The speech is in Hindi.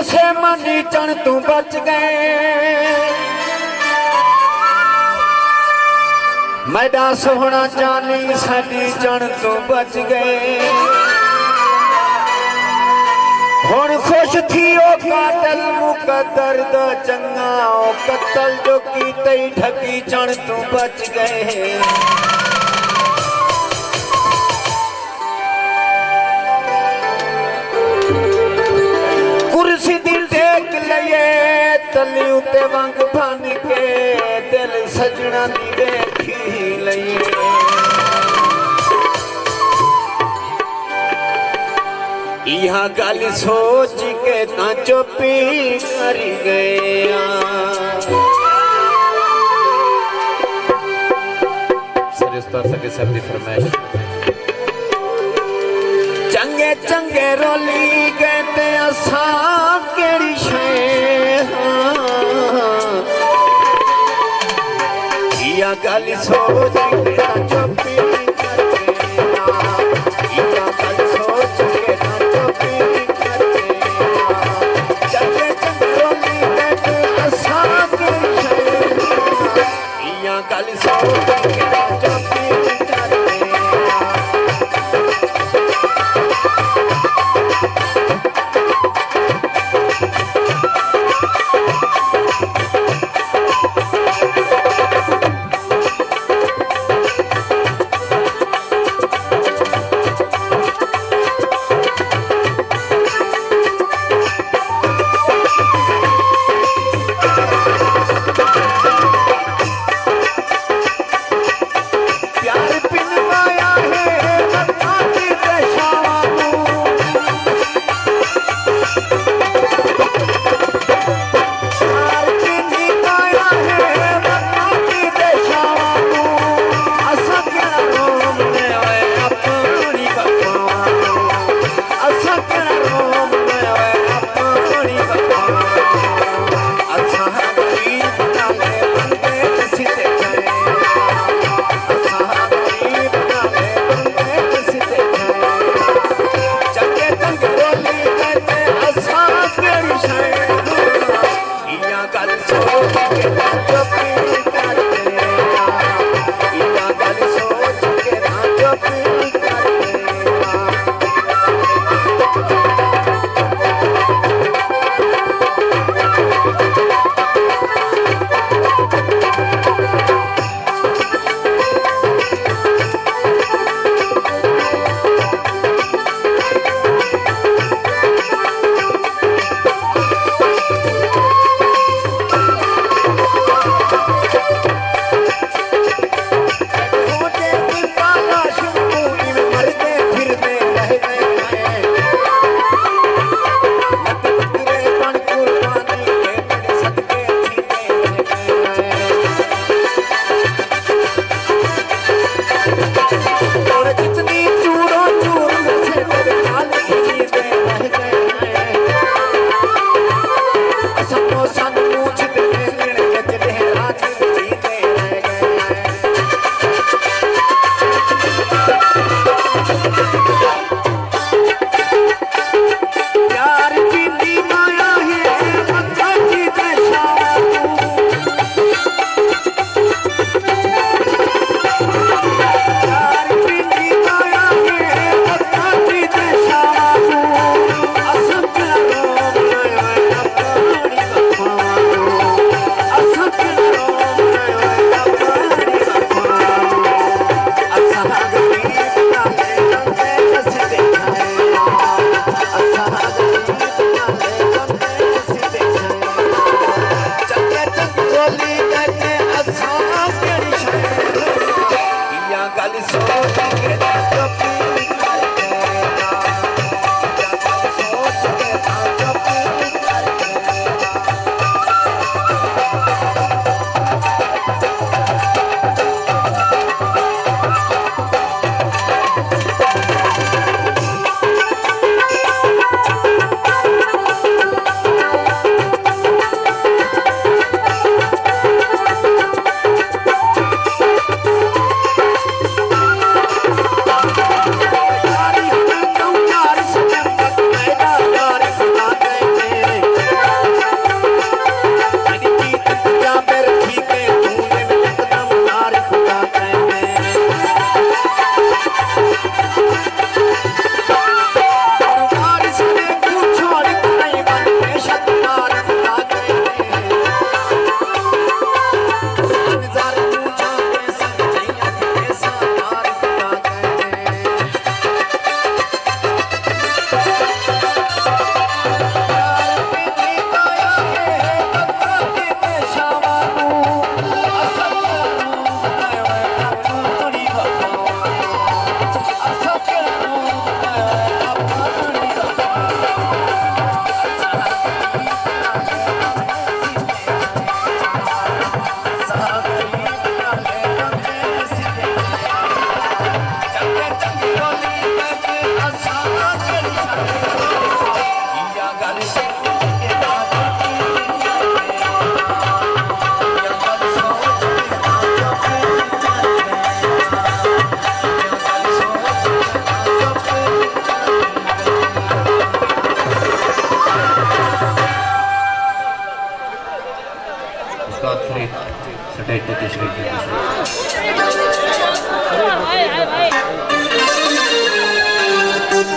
से मनी चण तू बच गए मैडा सोहना जानी साडी चण तू बच गए हुण खुश थी ओ काटल मुकद्दर दा चंगा ओ कत्ल जो की तई ठगी चण तू बच गए कुर्सी दिल टेक लइए तली उते वंग बन के दिल सजना दी देखी लइए यहाँ गल सोच के ता चुपी कर गया सर इस तरह से सर्दी फरमाइश चंगे चंगे रोली कहते असा केड़ी शे या गल सोच के ता चुपी सटे ते